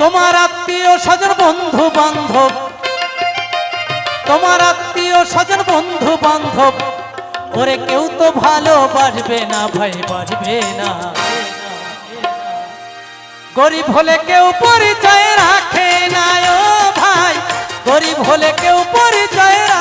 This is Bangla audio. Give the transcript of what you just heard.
তোমার আত্মীয় স্বজন বন্ধু বান্ধব, তোমার আত্মীয় স্বজন বন্ধু বান্ধব, ওরে কেউ তো ভালোবাসবে না ভাই, বাসবে না। গরিব হলে কেউ পরিচয় রাখে না ও ভাই, গরিব হলে কেউ পরিচয় রাখে